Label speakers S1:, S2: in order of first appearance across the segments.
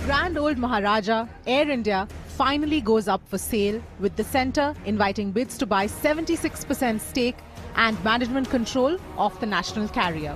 S1: grand old Maharaja, Air India, finally goes up for sale, with the centre inviting bids to buy 76% stake and management control of the national carrier.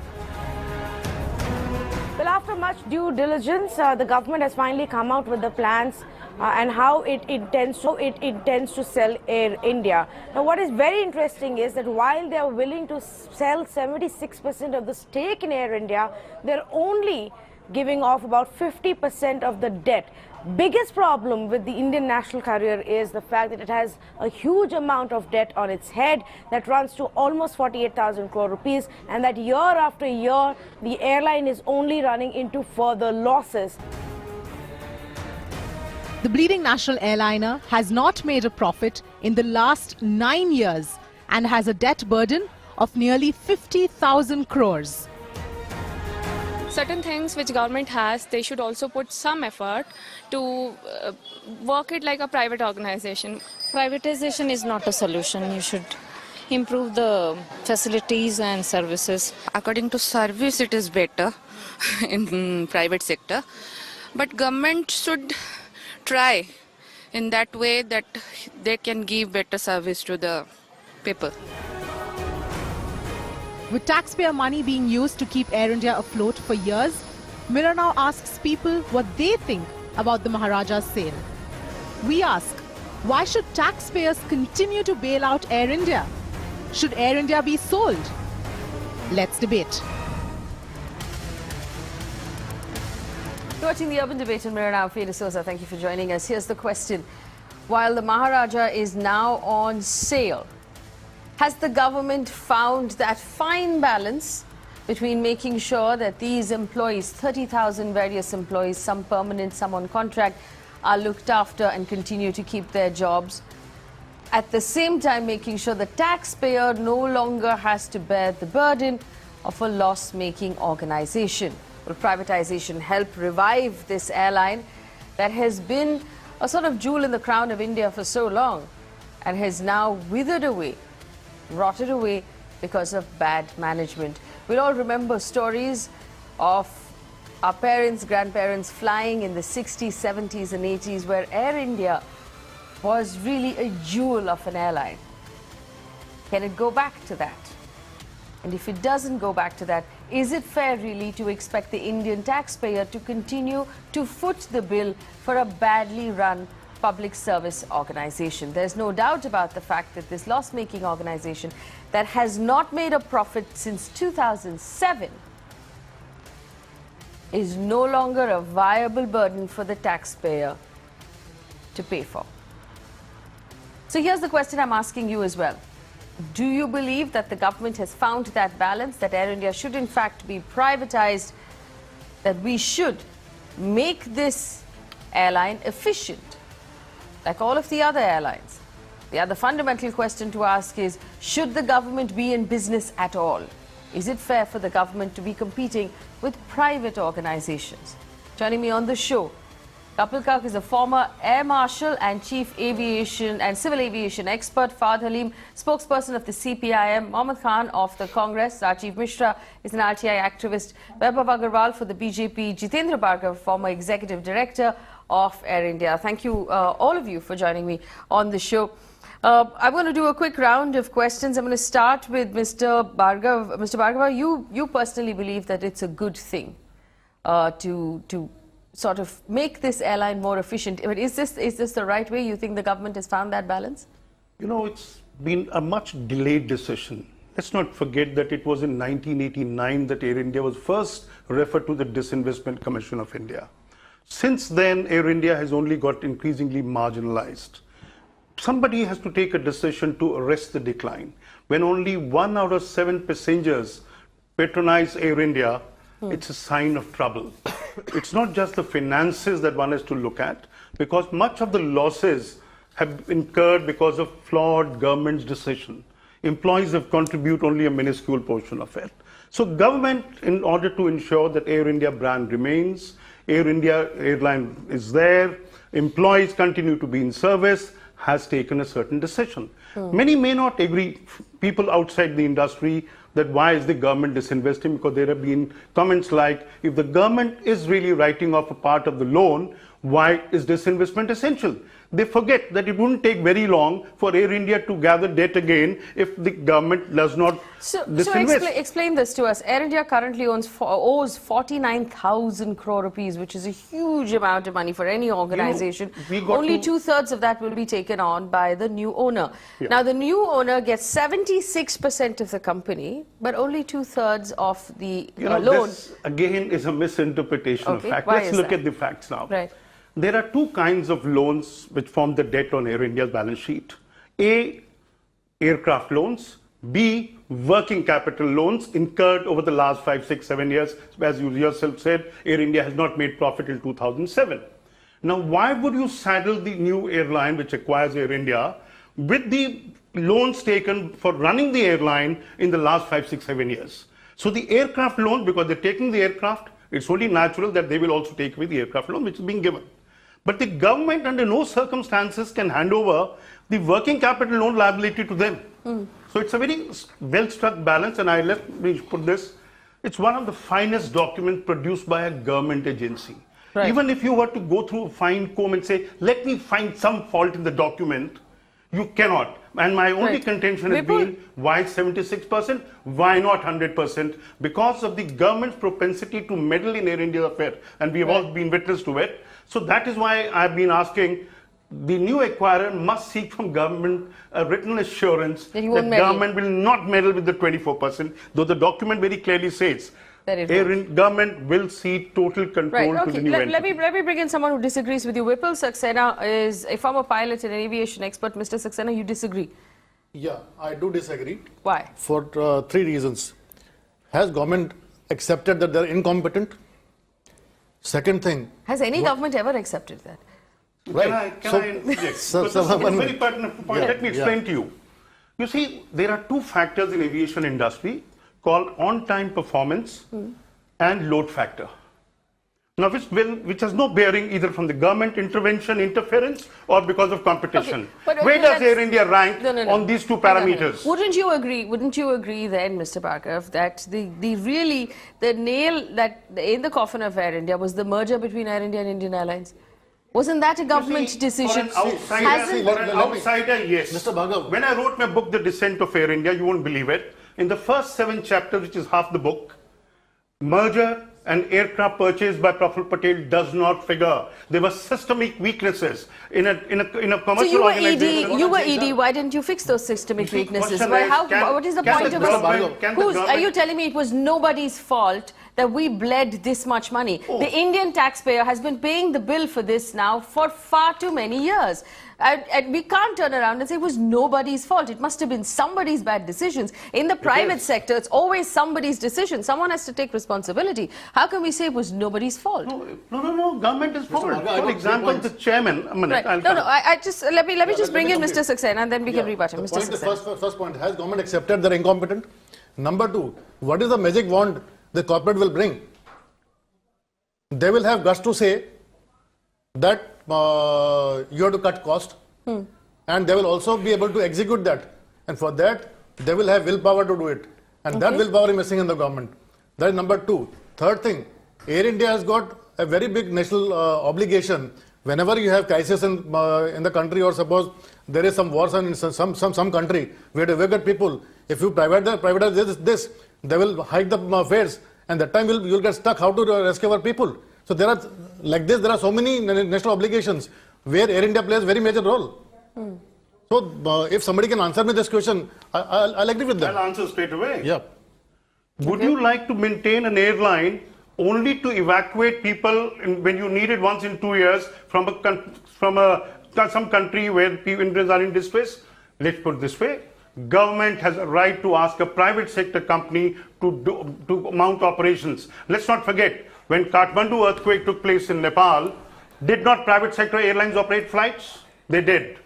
S2: Well, after much due diligence, the government has finally come out with the plans and how it intends to sell Air India. Now, what is very interesting is that while they are willing to sell 76% of the stake in Air India, they're only giving off about 50% of the debt. Biggest problem with the Indian national carrier is the fact that it has a huge amount of debt on its head that runs to almost 48,000 crore rupees, and that year after year the airline is only running into further losses.
S1: The bleeding national airliner has not made a profit in the last 9 years and has a debt burden of nearly 50,000 crores.
S3: Certain things which government has, they should also put some effort to work it like a private organization.
S4: Privatization is not a solution. You should improve the facilities and services.
S5: According to service, it is better in private sector, but government should try in that way that they can give better service to the people.
S1: With taxpayer money being used to keep Air India afloat for years, Mirror now asks people what they think about the Maharaja's sale. We ask, why should taxpayers continue to bail out Air India? Should Air India be sold? Let's debate.
S6: You're watching the Urban Debate in Mirror now. Faye, thank you for joining us. Here's the question. While the Maharaja is now on sale, has the government found that fine balance between making sure that these employees, 30,000 various employees, some permanent, some on contract, are looked after and continue to keep their jobs, at the same time making sure the taxpayer no longer has to bear the burden of a loss-making organization? Will privatization help revive this airline that has been a sort of jewel in the crown of India for so long and has now withered away, rotted away because of bad management? We'll all remember stories of our parents, grandparents flying in the 60s, 70s and 80s, where Air India was really a jewel of an airline. Can it go back to that? And if it doesn't go back to that, is it fair really to expect the Indian taxpayer to continue to foot the bill for a badly run public service organization? There's no doubt about the fact that this loss-making organization that has not made a profit since 2007 is no longer a viable burden for the taxpayer to pay for. So here's the question I'm asking you as well. Do you believe that the government has found that balance, that Air India should in fact be privatized, that we should make this airline efficient like all of the other airlines? The other fundamental question to ask is, should the government be in business at all? Is it fair for the government to be competing with private organizations? Joining me on the show, Kapil Kark is a former Air Marshal and Chief Aviation and Civil Aviation expert. Fahad Halim, spokesperson of the CPIM. Mohammad Khan of the Congress. Rajiv Mishra is an RTI activist. Vaibhav Agarwal for the BJP. Jitendra Bhargav, former Executive Director of Air India. Thank you, all of you, for joining me on the show. I'm going to do a quick round of questions. I'm going to start with Mr. Bhargav. Mr. Bhargav, you personally believe that it's a good thing to sort of make this airline more efficient. I mean, is this the right way? You think the government has found that balance?
S7: You know, it's been a much delayed decision. Let's not forget that it was in 1989 that Air India was first referred to the Disinvestment Commission of India. Since then, Air India has only got increasingly marginalized. Somebody has to take a decision to arrest the decline. When only 1 out of 7 passengers patronize Air India, it's a sign of trouble. It's not just the finances that one has to look at, because much of the losses have incurred because of flawed government's decision. Employees have contributed only a minuscule portion of it. So government, in order to ensure that Air India brand remains, Air India airline is there, employees continue to be in service, has taken a certain decision. Many may not agree, people outside the industry, that why is the government disinvesting, because there have been comments like, if the government is really writing off a part of the loan, why is disinvestment essential? They forget that it wouldn't take very long for Air India to gather debt again if the government does not disinvest.
S6: Explain this to us. Air India currently owes 49,000 crore rupees, which is a huge amount of money for any organization. Only two-thirds of that will be taken on by the new owner.
S7: Yeah.
S6: Now, the new owner gets 76% of the company, but only two-thirds of the loan.
S7: This again is a misinterpretation of fact.
S6: Why
S7: Let's look at the facts now.
S6: Right.
S7: There are two kinds of loans which form the debt on Air India's balance sheet. A, aircraft loans. B, working capital loans incurred over the last 5, 6, 7 years. As you yourself said, Air India has not made profit till 2007. Now, why would you saddle the new airline which acquires Air India with the loans taken for running the airline in the last 5, 6, 7 years? So the aircraft loan, because they're taking the aircraft, it's only natural that they will also take away the aircraft loan which is being given. But the government under no circumstances can hand over the working capital loan liability to them. So it's a very well-struck balance, and let me put this, it's one of the finest documents produced by a government agency.
S6: Right.
S7: Even if you were to go through a fine comb and say, let me find some fault in the document, you cannot. And my only contention has been, why 76%? Why not 100%? Because of the government's propensity to meddle in Air India's affair. And we have all been witness to it. So that is why I've been asking, the new acquirer must seek from government a written assurance that government will not meddle with the 24%, though the document very clearly says government will cede total control to the new entity.
S6: Let me bring in someone who disagrees with you. Vipul Saxena is a former pilot and an aviation expert. Mr. Saxena, you disagree?
S8: Yeah, I do disagree.
S6: Why?
S8: For three reasons. Has government accepted that they're incompetent? Second thing.
S6: Has any government ever accepted that?
S8: Right.
S7: Can I interject? So, it's a very pertinent point. Let me explain to you. You see, there are two factors in aviation industry called on-time performance and load factor. Now, which has no bearing either from the government intervention, interference, or because of competition. Where does Air India rank on these two parameters?
S6: Wouldn't you agree? Wouldn't you agree then, Mr. Bhargav, that the nail that in the coffin of Air India was the merger between Air India and Indian Airlines? Wasn't that a government decision?
S7: For an outsider, yes.
S8: Mr. Bhargav.
S7: When I wrote my book, The Descent of Air India, you won't believe it. In the first 7 chapters, which is half the book, merger and aircraft purchased by Praful Patel does not figure. There were systemic weaknesses in a commercial organization.
S6: So you were ED. Why didn't you fix those systemic weaknesses? What is the point of are you telling me it was nobody's fault that we bled this much money? The Indian taxpayer has been paying the bill for this now for far too many years. And we can't turn around and say it was nobody's fault. It must have been somebody's bad decisions. In the private sector, it's always somebody's decision. Someone has to take responsibility. How can we say it was nobody's fault?
S7: No. Government is fault. For example, the chairman.
S6: Let me just bring in Mr. Saxena and then we can rebut him. Mr.
S8: The first point, has government accepted they're incompetent? Number 2, what is the magic wand the corporate will bring? They will have guts to say that you have to cut cost, and they will also be able to execute that, and for that they will have willpower to do it, and that willpower is missing in the government. That is number 2. Third thing, Air India has got a very big national obligation. Whenever you have crisis in the country, or suppose there is some wars in some country, we have to evacuate people. If you privatize this, they will hike the fares, and that time you'll get stuck how to rescue our people. So there are so many national obligations where Air India plays a very major role. So if somebody can answer me this question, I'll agree with them.
S7: I'll answer straight away.
S8: Yeah.
S7: Would you like to maintain an airline only to evacuate people when you need it once in 2 years from some country where Indians are in distress? Let's put it this way. Government has a right to ask a private sector company to mount operations. Let's not forget, when Kathmandu earthquake took place in Nepal, did not private sector airlines operate flights? They did.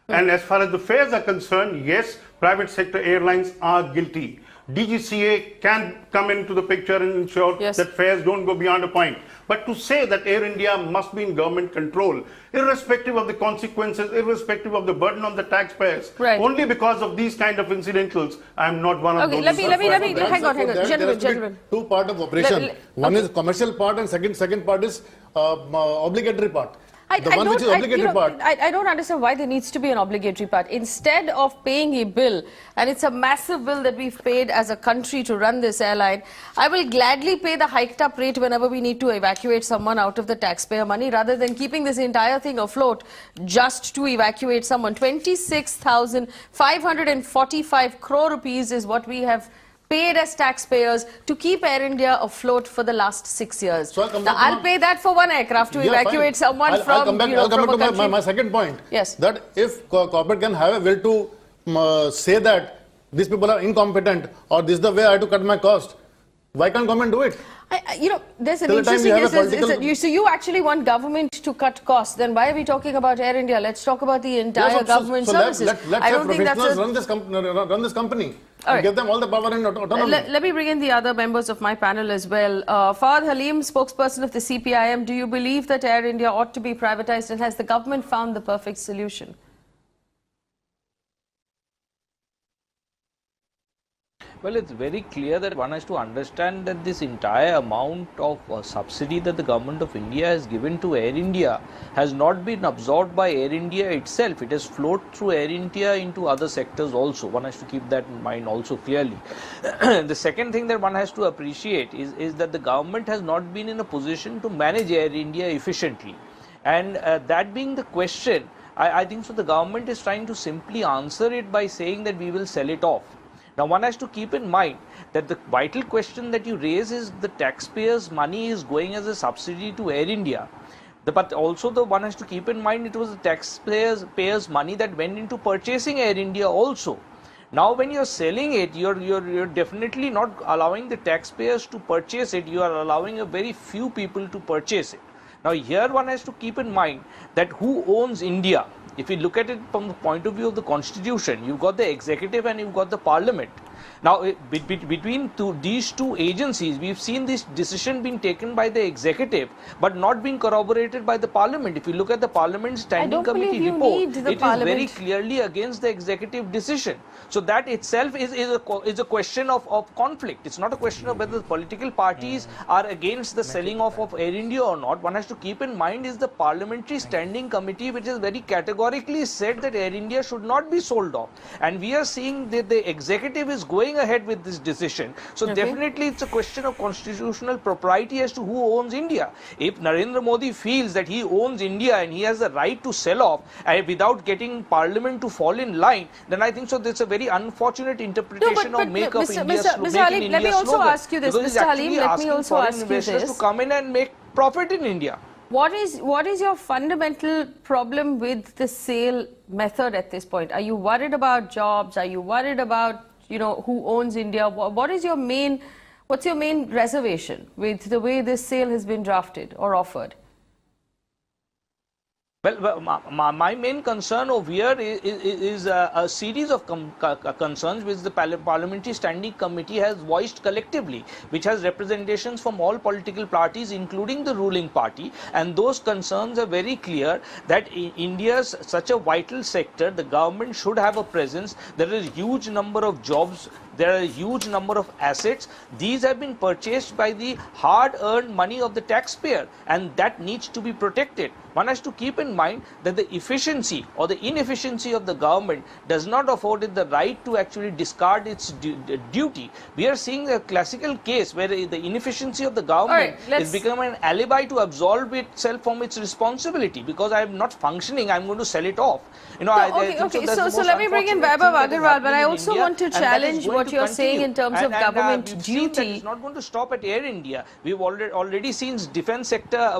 S7: And as far as the fares are concerned, yes, private sector airlines are guilty. DGCA can come into the picture and ensure
S6: Yes.
S7: that fares don't go beyond a point. But to say that Air India must be in government control, irrespective of the consequences, irrespective of the burden on the taxpayers,
S6: Right.
S7: only because of these kind of incidentals, I am not one of
S6: Okay,
S7: those.
S6: let me,
S7: who
S6: hang on,
S8: For that, there has to be
S6: gentlemen.
S8: two part of operation. One is commercial part and second part is obligatory part. The one which is obligatory part.
S6: I don't understand why there needs to be an obligatory part. Instead of paying a bill, and it's a massive bill that we've paid as a country to run this airline, I will gladly pay the hiked up rate whenever we need to evacuate someone out of the taxpayer money, rather than keeping this entire thing afloat just to evacuate someone. 26,545 crore rupees is what we have paid as taxpayers to keep Air India afloat for the last 6 years.
S8: So I'll come
S6: Now,
S8: back to
S6: I'll pay that for one aircraft to
S8: Yeah,
S6: evacuate
S8: fine.
S6: someone
S8: I'll
S6: from,
S8: come back,
S6: you know,
S8: I'll come
S6: from a
S8: back to
S6: country.
S8: my second point.
S6: Yes.
S8: That if corporate can have a will to say that these people are incompetent or this is the way I have to cut my cost, why can't government do it?
S6: You know, there's an
S8: Till the time we
S6: interesting,
S8: have a political-
S6: so you actually want government to cut costs, then why are we talking about Air India? Let's talk about the entire
S8: Yeah,
S6: government services.
S8: Let's
S6: I
S8: have
S6: don't think that's
S8: professionals
S6: a...
S8: run this company
S6: All right.
S8: and give them all the power and autonomy.
S6: Let me bring in the other members of my panel as well. Fahad Halim, spokesperson of the CPIM, do you believe that Air India ought to be privatized, and has the government found the perfect solution?
S9: Well, it's very clear that one has to understand that this entire amount of subsidy that the government of India has given to Air India has not been absorbed by Air India itself. It has flowed through Air India into other sectors also. One has to keep that in mind also clearly. The second thing that one has to appreciate is that the government has not been in a position to manage Air India efficiently. And that being the question, I think so the government is trying to simply answer it by saying that we will sell it off. Now, one has to keep in mind that the vital question that you raise is the taxpayers' money is going as a subsidy to Air India. But also the one has to keep in mind it was the taxpayers' money that went into purchasing Air India also. Now, when you're selling it, you're definitely not allowing the taxpayers to purchase it. You are allowing a very few people to purchase it. Now, here one has to keep in mind that who owns India. If you look at it from the point of view of the constitution, you've got the executive and you've got the parliament. Now, between these two agencies, we've seen this decision being taken by the executive, but not being corroborated by the parliament. If you look at the parliament standing committee report, it is very clearly against the executive decision. So that itself is a question of conflict. It's not a question of whether the political parties are against the selling off of Air India or not. One has to keep in mind is the parliamentary standing committee, which has very categorically said that Air India should not be sold off. And we are seeing that the executive is going ahead with this decision. So definitely it's a question of constitutional propriety as to who owns India. If Narendra Modi feels that he owns India and he has the right to sell off without getting parliament to fall in line, then I think so that's a very unfortunate interpretation of make of India slogan.
S6: Mr. Halim, let me also ask you this.
S9: Mr. Halim, let me also ask you this. To come in and make profit in India.
S6: What is your fundamental problem with the sale method at this point? Are you worried about jobs? Are you worried about, you know, who owns India? What's your main reservation with the way this sale has been drafted or offered?
S9: Well, my main concern over here is a series of concerns which the Parliamentary Standing Committee has voiced collectively, which has representations from all political parties, including the ruling party. And those concerns are very clear that in India's such a vital sector, the government should have a presence. There is a huge number of jobs. There are a huge number of assets. These have been purchased by the hard-earned money of the taxpayer, and that needs to be protected. One has to keep in mind that the efficiency or the inefficiency of the government does not afford it the right to actually discard its duty. We are seeing a classical case where the inefficiency of the government is becoming an alibi to absolve itself from its responsibility. Because I am not functioning, I am going to sell it off. You know,
S6: So let me bring in Vaibhav Agarwal, but I also want to challenge what you are saying in terms of government duty.
S9: It's not going to stop at Air India. We've already seen defense sector,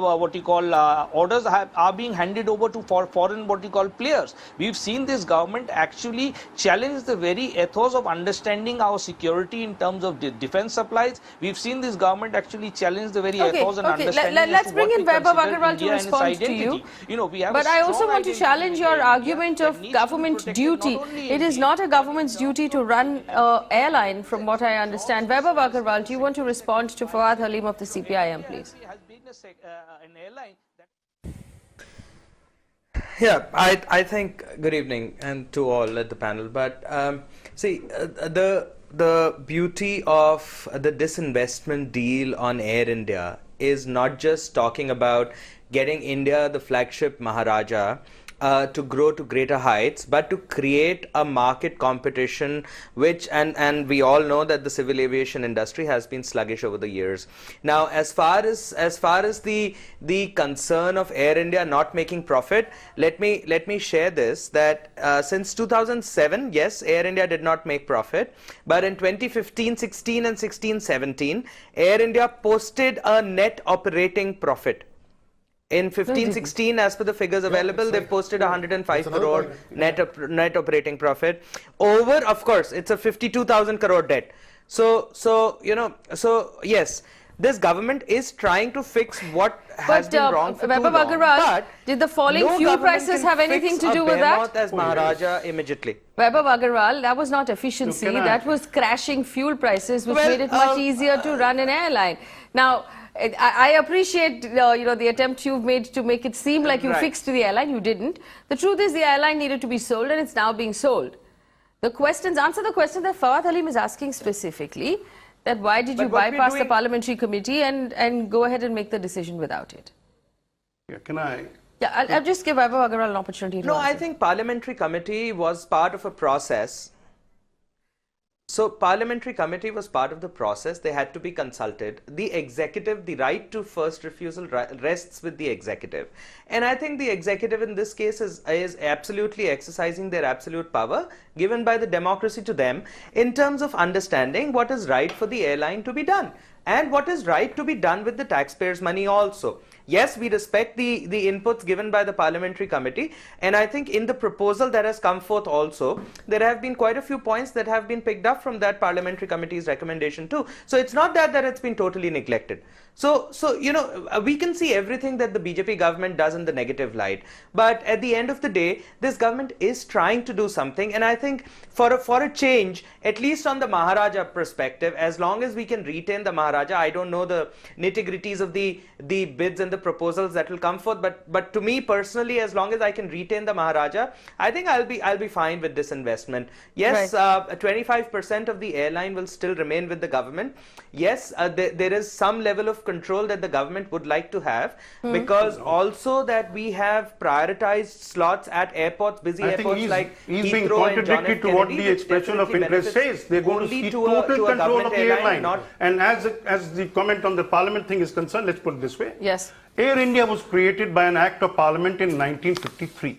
S9: orders are being handed handed over to foreign what you call players. We've seen this government actually challenge the very ethos of understanding our security in terms of defense supplies. We've seen this government actually challenge the very ethos and understanding.
S2: Let's bring in Vaibhav Agarwal to
S9: India and its
S2: respond to you.
S9: You know, we have
S2: But
S9: a
S2: I also
S9: strong
S2: want to
S9: identity
S2: challenge
S9: in
S2: your
S9: India
S2: argument
S9: that
S2: of
S9: needs to be
S2: government
S9: protected
S2: duty.
S9: not only
S2: It
S9: in
S2: is
S9: the
S2: not a government's duty to run an airline, from what I understand. Vaibhav Agarwal, do you want to respond to Fawad Halim of the CPIM, please?
S9: has been an airline that
S10: Yeah, I think, good evening and to all at the panel. But see, the beauty of the disinvestment deal on Air India is not just talking about getting India, the flagship Maharaja, to grow to greater heights, but to create a market competition, which and we all know that the civil aviation industry has been sluggish over the years. Now, as far as the concern of Air India not making profit, let me share this, that since 2007, yes, Air India did not make profit, but in 2015, 16 and 16, 17, Air India posted a net operating profit. In 15-16, as per the figures available, they've posted 105 crore net operating profit. Over, of course, it's a 52,000 crore debt. So yes, this government is trying to fix what has been wrong for too long.
S2: Agarwal,
S10: But
S2: did the falling
S10: no
S2: fuel
S10: government
S2: prices
S10: can
S2: have anything
S10: fix
S2: to do
S10: a
S2: with that?
S10: behemoth as Maharaja immediately.
S2: Vaibhav Agarwal, that was not efficiency,
S7: Look,
S2: that was crashing fuel prices, which
S10: Well,
S2: made it much easier to run an airline. Now, I appreciate the attempt you've made to make it seem like you fixed the airline. You didn't. The truth is the airline needed to be sold, and it's now being sold. Answer the question that Fawad Halim is asking specifically, that why did you bypass the parliamentary committee and go ahead and make the decision without it?
S7: Yeah, can I?
S2: Yeah, I'll just give Vaibhav Agarwal an opportunity to
S10: No,
S2: answer.
S10: I think parliamentary committee was part of a process. So parliamentary committee was part of the process. They had to be consulted. The executive, the right to first refusal rests with the executive. And I think the executive in this case is absolutely exercising their absolute power given by the democracy to them in terms of understanding what is right for the airline to be done and what is right to be done with the taxpayers' money also. Yes, we respect the inputs given by the parliamentary committee, and I think in the proposal that has come forth also, there have been quite a few points that have been picked up from that parliamentary committee's recommendation too. So it's not that it's been totally neglected. So we can see everything that the BJP government does in the negative light, but at the end of the day, this government is trying to do something, and I think for a change, at least on the Maharaja perspective, as long as we can retain the Maharaja, I don't know the nitty-gritties of the bids and the proposals that will come forth, but to me personally, as long as I can retain the Maharaja, I think I'll be fine with this investment. Yes, 25% of the airline will still remain with the government. Yes, there is some level of control that the government would like to have, because also that we have prioritized slots at airports, busy airports like
S7: he's being
S10: Heathrow and John
S7: contradictory
S10: F.
S7: to what
S10: Kennedy,
S7: the
S10: which
S7: expression of
S10: definitely
S7: interest
S10: benefits
S7: says. They're going to
S10: only
S7: see
S10: to a
S7: total control
S10: government
S7: of the
S10: airline,
S7: airline. And as the comment on the parliament thing is concerned, let's put it this way.
S2: Yes.
S7: Air India was created by an act of parliament in 1953.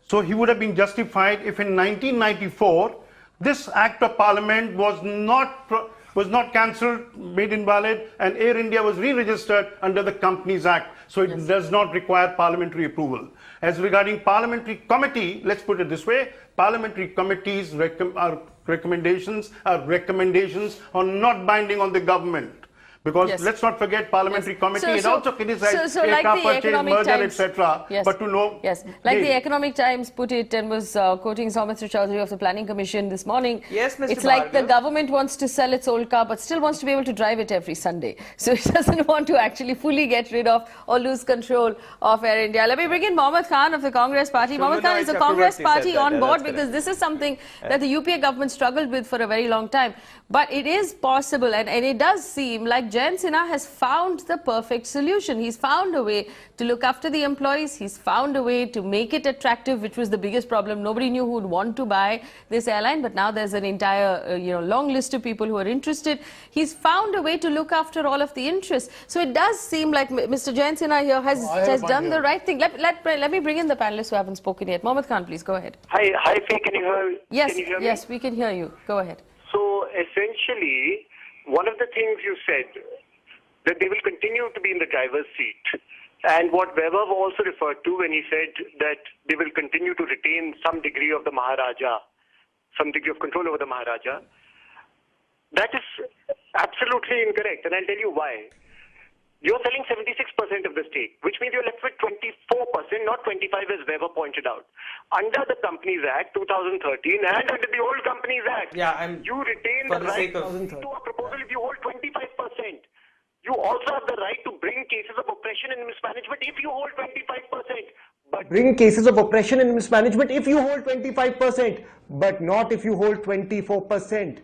S7: So he would have been justified if in 1994 this act of parliament was not cancelled, made invalid, and Air India was re-registered under the Companies Act. So it does not require parliamentary approval. As regarding parliamentary committee, let's put it this way, parliamentary committees recommendations are not binding on the government. Because let's not forget parliamentary committee, it also criticized aircraft purchase, merger, etc. But to know...
S2: Yes, like the Economic Times put it and was quoting Soumitra Chaudhary of the Planning Commission this morning.
S10: Yes, Mr.
S2: It's like the government wants to sell its old car but still wants to be able to drive it every Sunday. So it doesn't want to actually fully get rid of or lose control of Air India. Let me bring in Mohammad Khan of the Congress Party. Mohammad Khan, is the Congress Party on board? Because this is something that the UPA government struggled with for a very long time. But it is possible, and it does seem like Jayant Sinha has found the perfect solution. He's found a way to look after the employees. He's found a way to make it attractive, which was the biggest problem. Nobody knew who would want to buy this airline, but now there's an entire long list of people who are interested. He's found a way to look after all of the interests. So it does seem like Mr. Jayant Sinha here has done the right thing. Let me bring in the panelists who haven't spoken yet. Mohammad Khan, please go ahead.
S11: Hi, Faye, can you hear me?
S2: Yes, we can hear you. Go ahead.
S11: So essentially, one of the things you said, that they will continue to be in the driver's seat. And what Weber also referred to when he said that they will continue to retain some degree of the Maharaja, some degree of control over the Maharaja, that is absolutely incorrect. And I'll tell you why. You're selling 76% of the stake, which means you're left with 24%, not 25% as Weber pointed out. Under the Companies Act 2013 and under the old Companies Act, you retain the right to a proposal if you hold 25%. You also have the right to bring cases of oppression and mismanagement if you hold 25%. But
S12: bring cases of oppression and mismanagement if you hold 25%, but not if you hold 24%.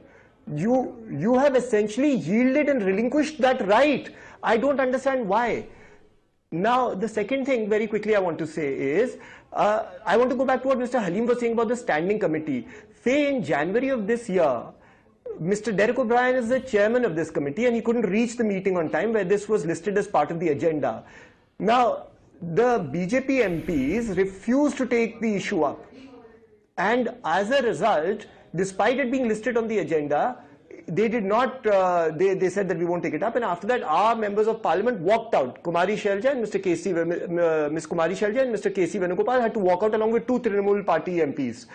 S12: You have essentially yielded and relinquished that right. I don't understand why. Now, the second thing very quickly I want to say is, I want to go back to what Mr. Halim was saying about the standing committee. Faye, in January of this year, Mr. Derek O'Brien is the chairman of this committee and he couldn't reach the meeting on time where this was listed as part of the agenda. Now, the BJP MPs refused to take the issue up. And as a result, despite it being listed on the agenda, they did not, they said that we won't take it up. And after that, our members of parliament walked out. Kumari Shelja and Mr. Miss Kumari Shelja and Mr. K.C. Venugopal had to walk out along with 2 Trinamool party MPs.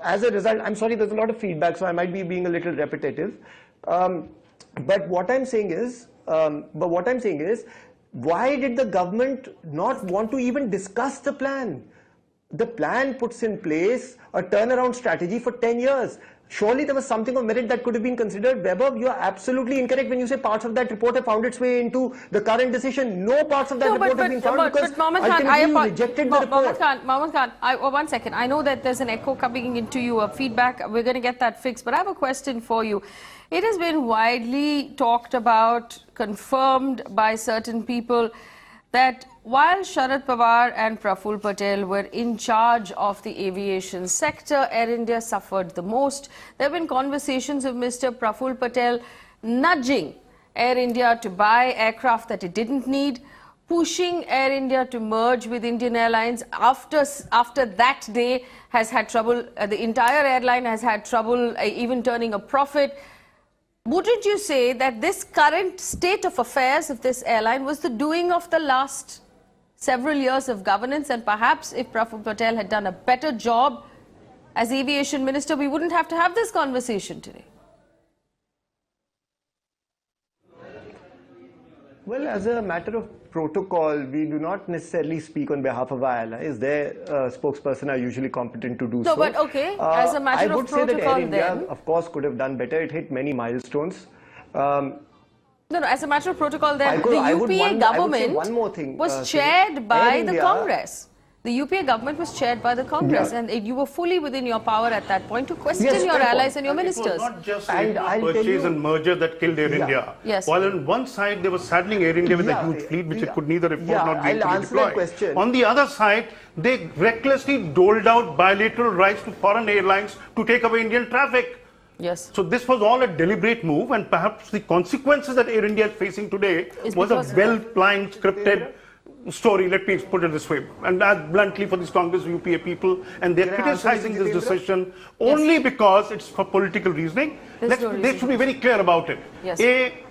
S12: As a result, I'm sorry, there's a lot of feedback, so I might be being a little repetitive. But what I'm saying is, why did the government not want to even discuss the plan? The plan puts in place a turnaround strategy for 10 years. Surely there was something of merit that could have been considered. Weber, you are absolutely incorrect when you say parts of that report have found its way into the current decision. No parts of that report have been found because ultimately you rejected the report.
S6: Mohammed Khan, one second. I know that there's an echo coming into you, a feedback. We're going to get that fixed. But I have a question for you. It has been widely talked about, confirmed by certain people, that while Sharad Pawar and Praful Patel were in charge of the aviation sector, Air India suffered the most. There have been conversations of Mr. Praful Patel nudging Air India to buy aircraft that it didn't need, pushing Air India to merge with Indian Airlines. After that day has had trouble, the entire airline has had trouble even turning a profit. Wouldn't you say that this current state of affairs of this airline was the doing of the last several years of governance, and perhaps if Praful Patel had done a better job as aviation minister, we wouldn't have to have this conversation today?
S12: Well, as a matter of protocol, we do not necessarily speak on behalf of our allies. Their spokesperson are usually competent to do so.
S6: No, but okay, as a matter of protocol,
S12: I would say that Air India, of course, could have done better. It hit many milestones.
S6: No, as a matter of protocol, then the UPA government was chaired by the Congress. The UPA government was chaired by the Congress, and you were fully within your power at that point to question your allies and your ministers.
S7: It was not just purchase and merger that killed Air India.
S6: Yes.
S7: While on one side they were saddling Air India with a huge fleet which it could neither afford nor be deployed. On the other side, they recklessly doled out bilateral rights to foreign airlines to take away Indian traffic.
S6: Yes.
S7: So this was all a deliberate move, and perhaps the consequences that Air India is facing today was a well-planned, scripted story, let me put it this way, and bluntly for these Congress UPA people, and they're criticizing this decision only because it's for political reasoning. They should be very clear about it.
S6: Yes.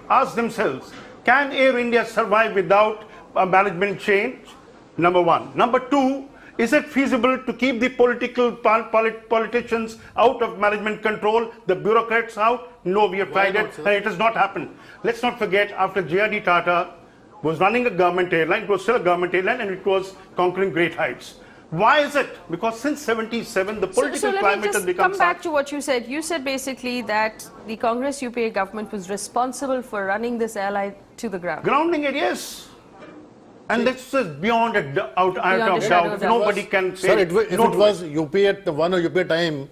S7: Ask themselves, can Air India survive without a management change? Number one. Number two, is it feasible to keep the politicians out of management control, the bureaucrats out? No, we have tried it, and it has not happened. Let's not forget, after JRD Tata was running a government airline, it was still a government airline, and it was conquering great heights. Why is it? Because since 77, the political climate has become
S6: come back to what you said. You said basically that the Congress UPA government was responsible for running this airline to the ground.
S7: Grounding it, yes. And this is beyond a doubt. Nobody can say.
S8: Sir, if it was UPA at 1 or UPA 2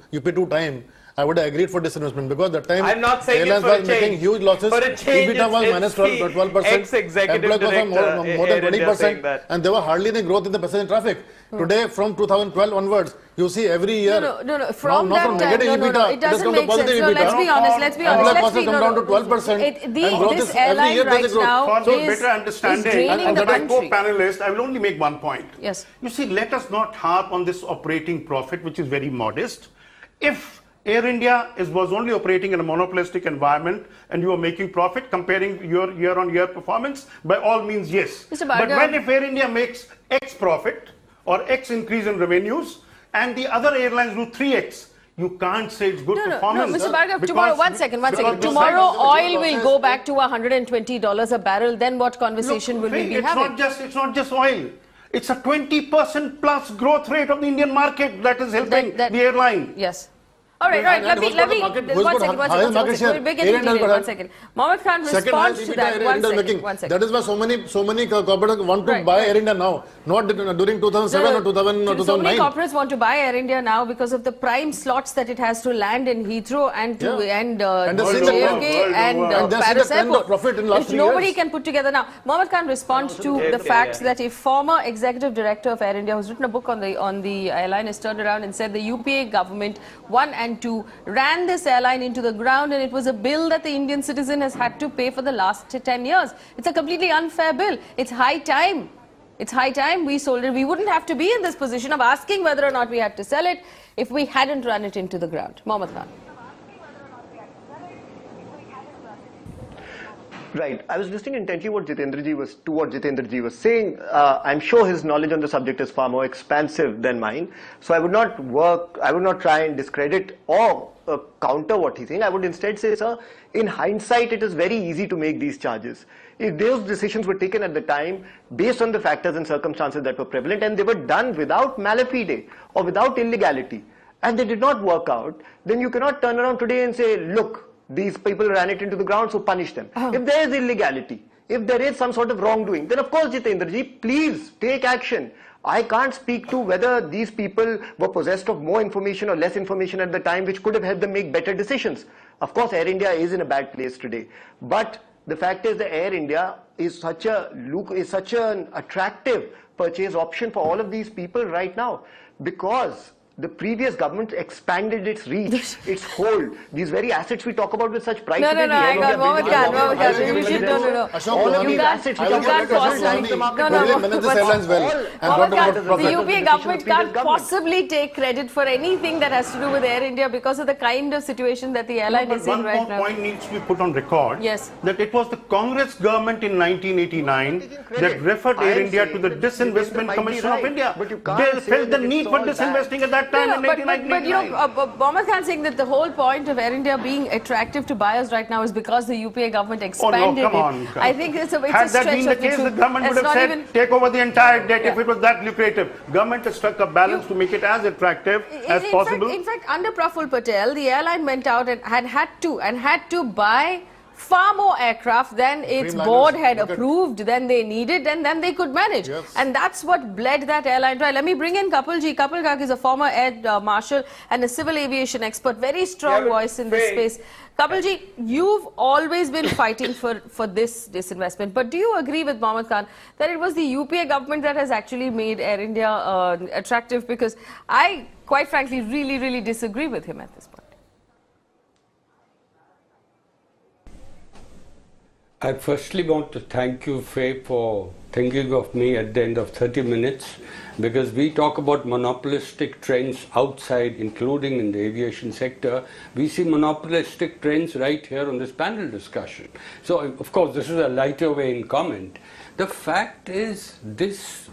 S8: time, I would have agreed for disinvestment, because that time
S10: I'm not saying
S8: airlines were making huge losses. EBITDA was minus 12%. Employment was more than 20%, and there was hardly any growth in the passenger traffic. Today, from 2012 onwards, you see every year.
S6: No. From that time, it doesn't make sense. No, let's be honest.
S8: Employment costs have come down to 12%, and growth is every year there's a growth.
S7: For better understanding, and
S6: the
S7: my co-panelist, I will only make one point.
S6: Yes.
S7: You see, let us not harp on this operating profit, which is very modest. If Air India was only operating in a monopolistic environment and you were making profit, comparing your year-on-year performance, by all means, yes.
S6: Mr.
S7: But
S6: Bhargav,
S7: when if Air India makes X profit or X increase in revenues and the other airlines do 3X, you can't say it's good performance.
S6: No, Mr. Bhargav,
S7: because-
S6: tomorrow, one second.
S7: because
S6: Tomorrow oil will
S8: process-
S6: go back to $120 a barrel. Then what conversation will we be
S7: it's
S6: having?
S7: it's not just oil. It's a 20% plus growth rate of the Indian market that is helping
S6: That-
S7: the airline.
S6: Yes. All right, right. Let me,
S8: Who's got the market? Who's
S6: one
S8: got
S6: second,
S8: highest
S6: one
S8: market
S6: second.
S8: share?
S6: We'll begin
S8: Air
S6: to
S8: India
S6: detail.
S8: got
S6: One second. Mohammed Khan
S8: Second
S6: responds
S8: highest
S6: to
S8: EBITDA
S6: that.
S8: Air
S6: One
S8: India is
S6: second,
S8: making.
S6: one second.
S8: That is why so many corporates want to
S6: Right,
S8: buy
S6: right.
S8: Air India now, not during 2007 or 2000 or
S6: So many
S8: 2009.
S6: corporates want to buy Air India now because of the prime slots that it has to land in Heathrow and to
S8: Yeah.
S6: and
S8: they've seen the
S6: JFK
S8: trend.
S6: and
S8: And they've seen
S6: Paris
S8: the trend of
S6: Airport,
S8: profit in the last
S6: which
S8: 3
S6: nobody
S8: years.
S6: can put together now. Mohammed Khan responds to the fact that a former executive director of Air India, who's written a book on the airline, has turned around and said the UPA government 1 and 2 ran this airline into the ground, and it was a bill that the Indian citizen has had to pay for the last 10 years. It's a completely unfair bill. It's high time. It's high time we sold it. We wouldn't have to be in this position of asking whether or not we had to sell it if we hadn't run it into the ground. Mohammed Khan.
S12: Right. I was listening intently to what Jitendraji was saying. I'm sure his knowledge on the subject is far more expansive than mine. So I would not try and discredit or counter what he's saying. I would instead say, sir, in hindsight, it is very easy to make these charges. If those decisions were taken at the time based on the factors and circumstances that were prevalent, and they were done without malafide or without illegality, and they did not work out, then you cannot turn around today and say, look, these people ran it into the ground, so punish them. If there is illegality, if there is some sort of wrongdoing, then of course, Jitendraji, please take action. I can't speak to whether these people were possessed of more information or less information at the time, which could have helped them make better decisions. Of course, Air India is in a bad place today. But the fact is that Air India is such an attractive purchase option for all of these people right now, because the previous government expanded its reach, its hold. These very assets we talk about with such pride.
S6: No,
S12: today,
S6: hang on, Mohammed Khan,
S12: you should
S6: no.
S12: All of
S6: You
S12: these
S6: can't-
S12: assets
S6: you
S12: which are
S6: can't possibly-
S12: the market.
S6: No,
S8: manage this airlines well and
S6: Mohammed
S8: brought about
S6: Khan,
S8: profit.
S6: the UPA government can't
S12: government.
S6: possibly take credit for anything that has to do with Air India because of the kind of situation that the airline
S7: But
S6: is in
S7: one
S6: right
S7: more
S6: now.
S7: point needs to be put on record.
S6: Yes.
S7: That it was the Congress government in 1989 that referred
S12: I am
S7: Air India to
S12: saying
S7: the
S12: that
S7: Disinvestment
S12: might be
S7: Commission of
S12: right,
S7: India.
S12: but you can't
S7: They
S12: say
S7: felt the
S12: that
S7: need
S12: it's
S7: for
S12: all
S7: disinvesting at that time in
S6: But
S7: 1989.
S6: Mohammed Khan saying that the whole point of Air India being attractive to buyers right now is because the UPA government expanded
S7: come on.
S6: it. I think it's a
S7: Had
S6: stretch
S7: that been the
S6: of
S7: case, the
S6: truth.
S7: government would
S6: It's
S7: have
S6: not
S7: said,
S6: even-
S7: take over the entire debt if
S6: Yeah.
S7: it was that lucrative. Government has struck a balance to make it as attractive as possible.
S6: In fact, under Praful Patel, the airline went out and had to buy far more aircraft than its
S8: Dreamliners,
S6: board had
S8: look at-
S6: approved, than they needed, and then they could manage.
S8: Yes.
S6: And that's what bled that airline dry. Let me bring in Kapilji. Kapil Garg is a former air marshal and a civil aviation expert, very strong voice in this space. Kapilji, you've always been fighting for this disinvestment, but do you agree with Mohammed Khan that it was the UPA government that has actually made Air India attractive? Because I, quite frankly, really disagree with him at this point.
S13: I firstly want to thank you, Faye, for thinking of me at the end of 30 minutes, because we talk about monopolistic trends outside, including in the aviation sector. We see monopolistic trends right here on this panel discussion. So, of course, this is a lighter way in comment. The fact is, this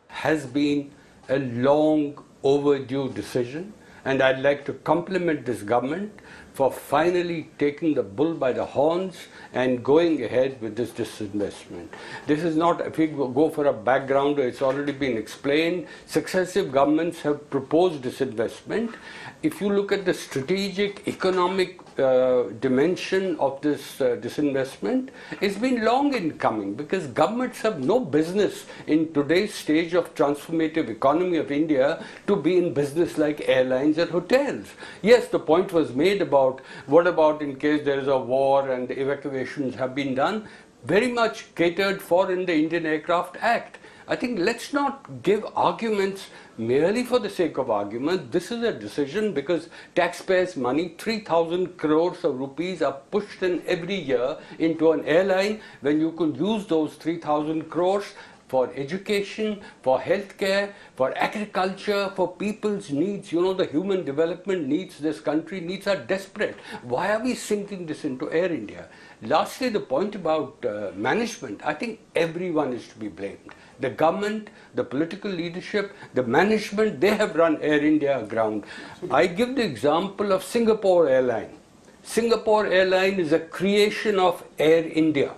S13: has been a long overdue decision, and I'd like to compliment this government for finally taking the bull by the horns and going ahead with this disinvestment. This is not, if we go for a background, it's already been explained, successive governments have proposed disinvestment. If you look at the strategic economic dimension of this disinvestment, it's been long in coming, because governments have no business in today's stage of transformative economy of India to be in business like airlines and hotels. Yes, the point was made about what about in case there is a war and the evacuations have been done, very much catered for in the Indian Aircraft Act. I think let's not give arguments merely for the sake of argument. This is a decision because taxpayers' money, 3,000 crores of rupees are pushed in every year into an airline when you could use those 3,000 crores for education, for healthcare, for agriculture, for people's needs. You know, the human development needs, this country needs are desperate. Why are we sinking this into Air India? Lastly, the point about management, I think everyone is to be blamed. The government, the political leadership, the management, they have run Air India aground. I give the example of Singapore Airline. Singapore Airline is a creation of Air India.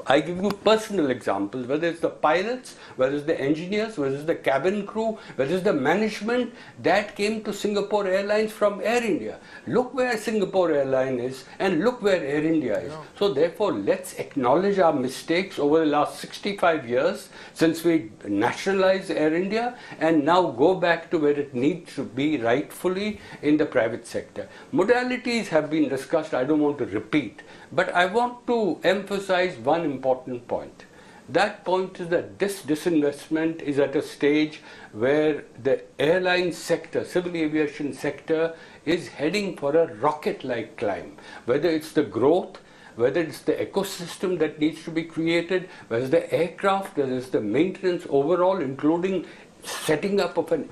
S13: I give you personal examples, whether it's the pilots, whether it's the engineers, whether it's the cabin crew, whether it's the management that came to Singapore Airlines from Air India. Look where Singapore Airline is and look where Air India is. So therefore, let's acknowledge our mistakes over the last 65 years since we nationalized Air India and now go back to where it needs to be rightfully in the private sector. Modalities have been discussed, I don't want to repeat. But I want to emphasize one important point. That point is that this disinvestment is at a stage where the airline sector, civil aviation sector, is heading for a rocket-like climb. Whether it's the growth, whether it's the ecosystem that needs to be created, whether it's the aircraft, whether it's the maintenance overall, including setting up of an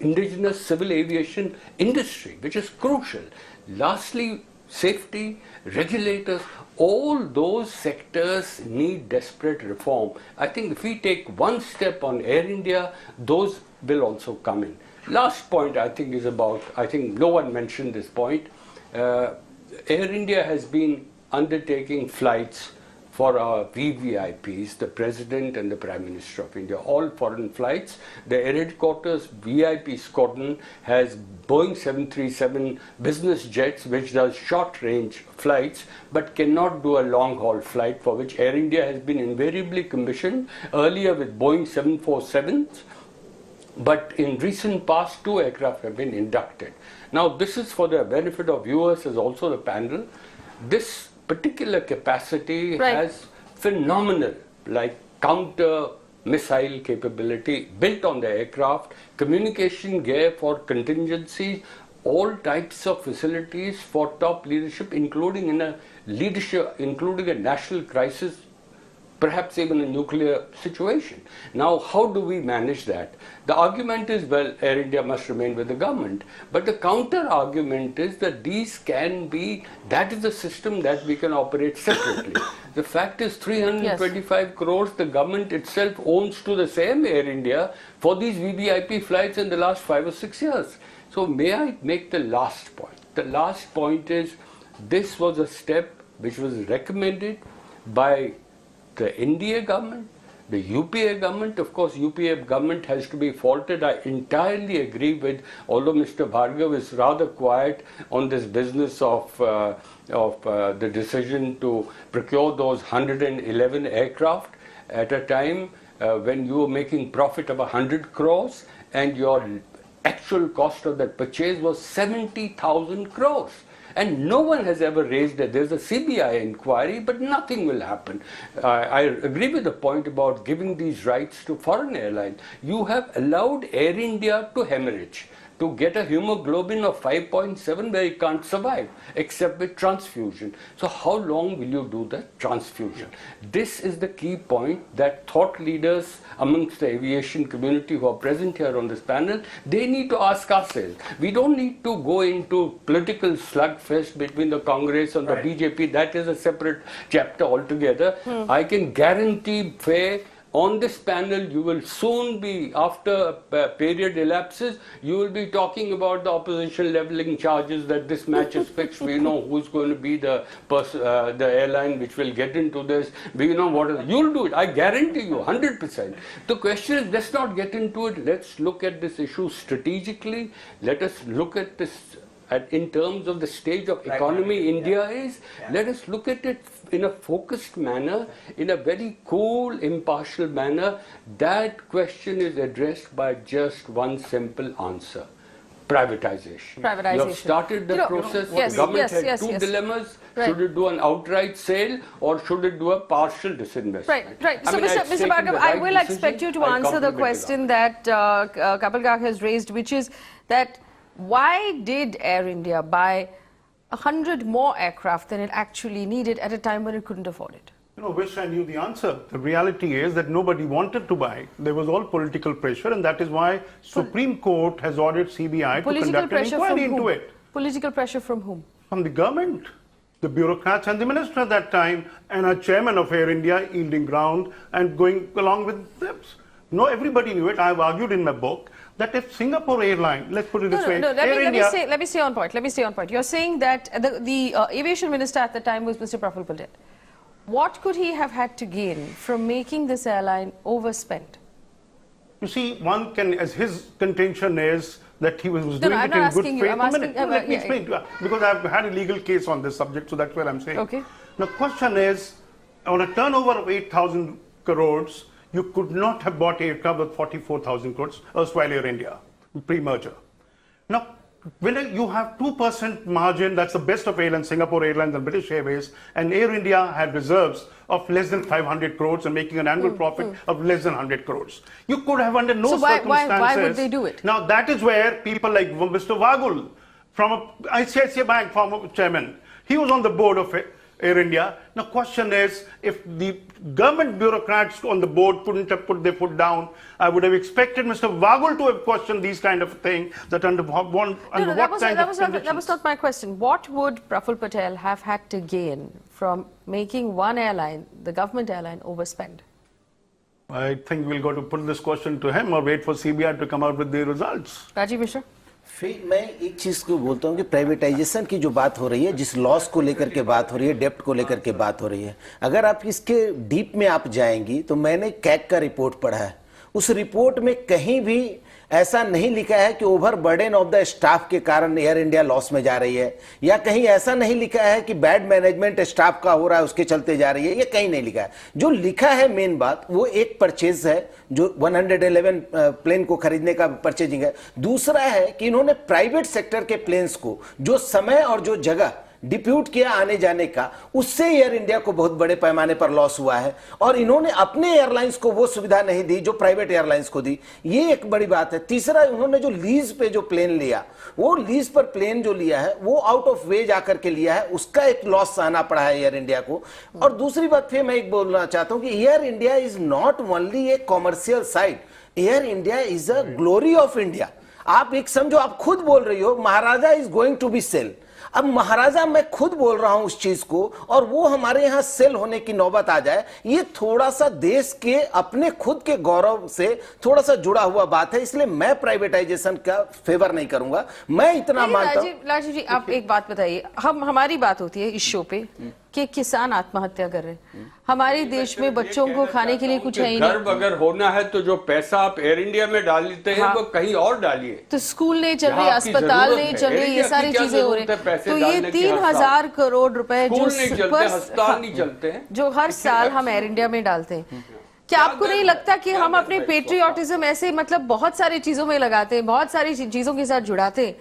S13: indigenous civil aviation industry, which is crucial. Lastly, safety, regulators, all those sectors need desperate reform. I think if we take one step on Air India, those will also come in. Last point I think is about, I think no one mentioned this point, Air India has been undertaking flights for our VVIPs, the President and the Prime Minister of India, all foreign flights. The Air Headquarters VIP squadron has Boeing 737 business jets, which does short-range flights, but cannot do a long-haul flight, for which Air India has been invariably commissioned, earlier with Boeing 747s, but in recent past, 2 aircraft have been inducted. Now, this is for the benefit of viewers as also the panel. This particular capacity has phenomenal, like counter missile capability built on the aircraft, communication gear for contingencies, all types of facilities for top leadership, including in a leadership, including a national crisis, perhaps even a nuclear situation. Now, how do we manage that? The argument is, well, Air India must remain with the government. But the counter argument is that these can be, that is the system that we can operate separately. The fact is 325 crores the government itself owns to the same Air India for these VVIP flights in the last 5 or 6 years. So may I make the last point? The last point is, this was a step which was recommended by the NDA government, the UPA government. Of course, UPA government has to be faulted. I entirely agree with, although Mr. Bhargav is rather quiet on this business of the decision to procure those 111 aircraft at a time when you were making profit of 100 crores and your actual cost of that purchase was 70,000 crores. And no one has ever raised it. There's a CBI inquiry, but nothing will happen. I agree with the point about giving these rights to foreign airlines. You have allowed Air India to hemorrhage, to get a hemoglobin of 5.7 where you can't survive, except with transfusion. So how long will you do the transfusion? This is the key point that thought leaders amongst the aviation community who are present here on this panel, they need to ask ourselves. We don't need to go into political slugfest between the Congress and the BJP. That is a separate chapter altogether. I can guarantee, Faye, on this panel, you will soon be, after a period elapses, you will be talking about the opposition levelling charges that this match is fixed. We know who's going to be the airline which will get into this. We know what is. You'll do it. I guarantee you, 100%. The question is, let's not get into it. Let's look at this issue strategically. Let us look at this in terms of the stage of economy India is. Let us look at it in a focused manner, in a very cool, impartial manner. That question is addressed by just one simple answer: privatization.
S6: Privatization.
S13: You have started the process. The government had two dilemmas. Should it do an outright sale or should it do a partial disinvestment?
S6: Right. So, Mr. Bhargav, I will expect you to answer the question that Kapil Garg has raised, which is that why did Air India buy 100 more aircraft than it actually needed at a time when it couldn't afford it?
S7: Wish I knew the answer. The reality is that nobody wanted to buy. There was all political pressure, and that is why Supreme Court has ordered CBI to conduct an inquiry into it.
S6: Political pressure from whom?
S7: From the government, the bureaucrats and the minister at that time, and our chairman of Air India yielding ground and going along with this. No, everybody knew it. I've argued in my book that if Singapore Airlines, let's put it this way,
S6: let me stay on point. You're saying that the aviation minister at the time was Mr. Praful Patel. What could he have had to gain from making this airline overspend?
S7: You see, one can, as his contention is that he was doing it in good faith. Let me explain, because I've had a legal case on this subject, so that's what I'm saying.
S6: Okay.
S7: The question is, on a turnover of 8,000 crores, you could not have bought aircraft with 44,000 crores, erstwhile Air India, pre-merger. Now, when you have 2% margin, that's the best of airlines, Singapore Airlines and British Airways, and Air India had reserves of less than 500 crores and making an annual profit of less than 100 crores. You could have under no circumstances.
S6: Why would they do it?
S7: Now that is where people like Mr. Vagul, from ICICI Bank, former chairman, he was on the board of Air India. Now question is, if the government bureaucrats on the board couldn't have put their foot down, I would have expected Mr. Vagul to have questioned these kind of things, that under what kind of conditions.
S6: That was not my question. What would Praful Patel have had to gain from making one airline, the government airline, overspend?
S7: I think we'll go to put this question to him or wait for CBI to come out with the results.
S6: Rajiv Mishra?
S14: मैं एक चीज को बोलता हूँ कि privatisation की जो बात हो रही है, जिस लॉस को लेकर के बात हो रही है, डेप्ट को लेकर के बात हो रही है, अगर आप इसके डीप में आप जाएंगी तो मैंने कैग का रिपोर्ट पढ़ा है. उस रिपोर्ट में कहीं भी ऐसा नहीं लिखा है कि over burden of the staff के कारण एयर इंडिया लॉस में जा रही है, या कहीं ऐसा नहीं लिखा है कि बैड मैनेजमेंट स्टाफ का हो रहा है उसके चलते जा रही है. ये कहीं नहीं लिखा है. जो लिखा है मेन बात वो एक परचेज है, जो 111 प्लेन को खरीदने का परचेजिंग है. दूसरा है कि इन्होंने प्राइवेट सेक्टर के प्लेन्स को जो समय और जो जगह डिप्यूट किया आने जाने का, उससे एयर इंडिया को बहुत बड़े पैमाने पर लॉस हुआ है. और इन्होंने अपने एयरलाइंस को वो सुविधा नहीं दी जो प्राइवेट एयरलाइंस को दी. ये एक बड़ी बात है. तीसरा, उन्होंने जो लीज पे जो प्लेन लिया, वो लीज पर प्लेन जो लिया है वो आउट ऑफ वे जाकर के लिया है, उसका एक लॉस सहना पड़ा है एयर इंडिया को. और दूसरी बात फिर मैं एक बोलना चाहता हूं कि Air India is not only a commercial site, Air India is a glory of India. आप एक समझो, आप खुद बोल रही हो Maharaja is going to be sale. अब महाराजा मैं खुद बोल रहा हूं उस चीज को, और वो हमारे यहां सेल होने की नौबत आ जाए, ये थोड़ा सा देश के अपने खुद के गौरव से थोड़ा सा जुड़ा हुआ बात है. इसलिए मैं प्राइवेटाइजेशन का फेवर नहीं करूंगा. मैं इतना मानता हूं.
S6: राजीव जी, आप एक बात बताइए. हमारी बात होती है इस शो पे कि किसान आत्महत्या कर रहे हैं, हमारे देश में बच्चों को खाने के लिए कुछ है ही नहीं.
S13: गर्व अगर होना है तो जो पैसा आप एयर इंडिया में डालते हैं वो कहीं और डालिए.
S6: तो स्कूल नहीं चल रही, अस्पताल नहीं चल रही, ये सारी चीजें हो रही. तो ये 3,000 करोड़ रुपए जो हर साल हम एयर इंडिया में डालते हैं, क्या आपको नहीं लगता कि हम अपने पेट्रियोटिज्म ऐसे मतलब बहुत सारी चीजों में लगाते हैं, बहुत सारी चीजों के साथ जुड़ाते हैं,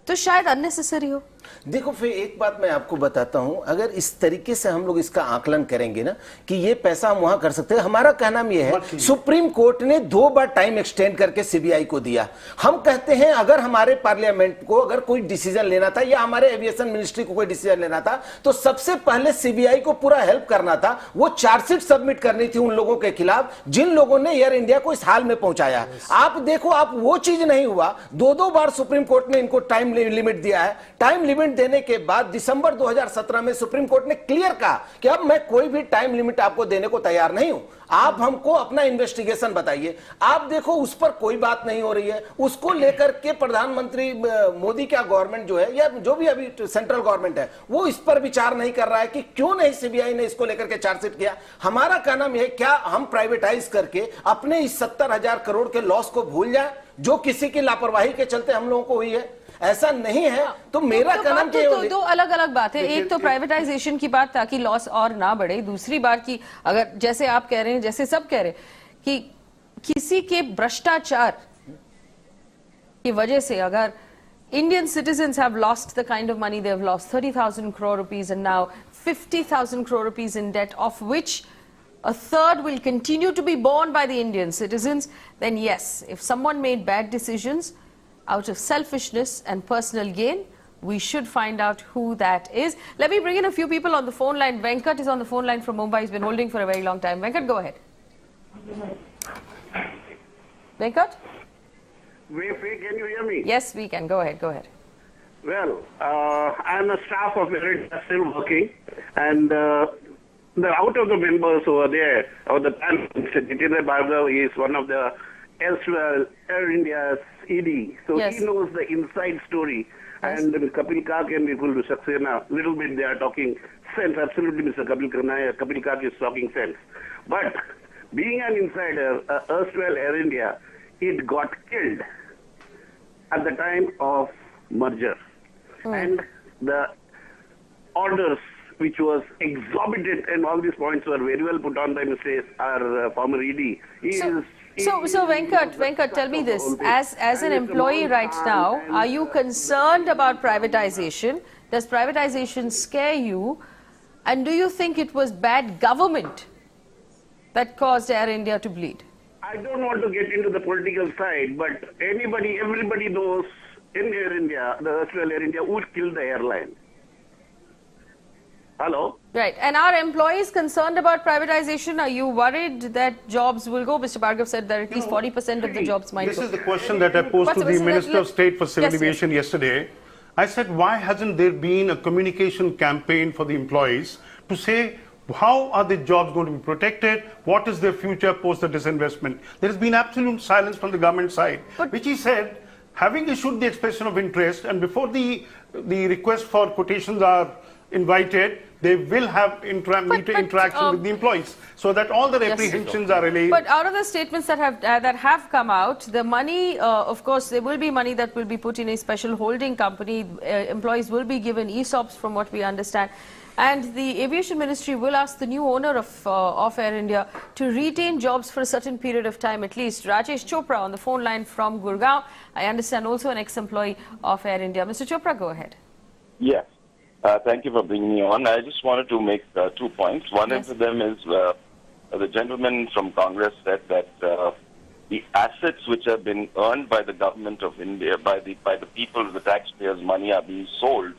S6: तो शायद अननेसेसरी हो?
S14: देखो फिर एक बात मैं आपको बताता हूं, अगर इस तरीके से हम लोग इसका आकलन करेंगे ना कि ये पैसा हम वहां कर सकते हैं. हमारा कहना यह है, सुप्रीम कोर्ट ने 2 बार टाइम एक्सटेंड करके सीबीआई को दिया. हम कहते हैं अगर हमारे पार्लियामेंट को अगर कोई डिसीजन लेना था या हमारे एविएशन मिनिस्ट्री को कोई डिसीजन लेना था, तो सबसे पहले सीबीआई को पूरा हेल्प करना था. वो चार्जशीट सबमिट करनी थी उन लोगों के खिलाफ जिन लोगों ने एयर इंडिया को इस हाल में पहुंचाया. आप देखो, आप वो चीज नहीं हुआ. 2 बार सुप्रीम कोर्ट ने इनको टाइम लिमिट दिया है. टाइम लिमिट देने के बाद दिसंबर 2017 में सुप्रीम कोर्ट ने क्लियर कहा कि अब मैं कोई भी टाइम लिमिट आपको देने को तैयार नहीं हूं. आप हमको अपना इन्वेस्टिगेशन बताइए. आप देखो उस पर कोई बात नहीं हो रही है. उसको लेकर के प्रधानमंत्री मोदी का गवर्नमेंट जो है या जो भी अभी सेंट्रल गवर्नमेंट है वो इस पर विचार नहीं कर रहा है कि क्यों नहीं सीबीआई ने इसको लेकर के चार्जशीट किया. हमारा कहना यह है, क्या हम प्राइवेटाइज करके अपने इस 70,000 करोड़ के लॉस को भूल जाए जो किसी की लापरवाही के चलते हम लोगों को हुई है? ऐसा नहीं है. तो मेरा कहना
S6: दो अलग अलग बात है. एक तो प्राइवेटाइजेशन की बात ताकि लॉस और ना बढ़े. दूसरी बात की अगर जैसे आप कह रहे हैं, जैसे सब कह रहे हैं कि किसी के भ्रष्टाचार की वजह से अगर Indian citizens have lost the kind of money they have lost, 30,000 crore rupees and now 50,000 crore rupees in debt, of which a third will continue to be borne by the Indian citizens, then yes, if someone made bad decisions out of selfishness and personal gain, We should find out who that is. Let me bring in a few people on the phone line. Venkat is on the phone line from Mumbai. He's been holding for a very long time. Venkat, go ahead. Venkat?
S15: Faye, can you hear me?
S6: Yes, we can. Go ahead. Go ahead.
S15: Well, I'm a staff of Air India still working, and out of the members over there, or the panel, Mr. Jitendra Bhargav is one of the elsewhere Air India's ED, so
S6: Yes.
S15: he knows the inside story.
S6: Yes.
S15: And Kapil Kak and Vipul Saxena, little bit they are talking sense. Absolutely, Mr. Kapil Kak is talking sense. But being an insider, erstwhile Air India, it got killed at the time of merger. And the orders, which was exorbitant, and all these points were very well put on by our former ED.
S6: So Venkat, tell me this. As an employee right now, are you concerned about privatization? Does privatization scare you? And do you think it was bad government that caused Air India to bleed?
S15: I don't want to get into the political side, but everybody knows in Air India, the erstwhile Air India, who killed the airline. Hello?
S6: Right. And are employees concerned about privatization? Are you worried that jobs will go? Mr. Bhargav said that at least 40% of the jobs might
S7: This
S6: go.
S7: is the question that I posed to the Minister of State for Civil
S6: Yes, yes.
S7: Aviation yesterday. I said, why hasn't there been a communication campaign for the employees to say, how are the jobs going to be protected? What is their future post the disinvestment? There has been absolute silence from the government side, which he said, having issued the expression of interest, and before the request for quotations are invited, they will have interaction with the employees, so that all the reprehensions are allayed.
S6: But out of the statements that have come out, the money, of course, there will be money that will be put in a special holding company. Employees will be given ESOPs, from what we understand. And the Aviation Ministry will ask the new owner of Air India to retain jobs for a certain period of time at least. Rajesh Chopra on the phone line from Gurgaon, I understand also an ex-employee of Air India. Mr. Chopra, go ahead.
S16: Yes. Thank you for bringing me on. I just wanted to make 2 points. One of them is the gentleman from Congress said that the assets which have been earned by the government of India, by the people, the taxpayers' money, are being sold.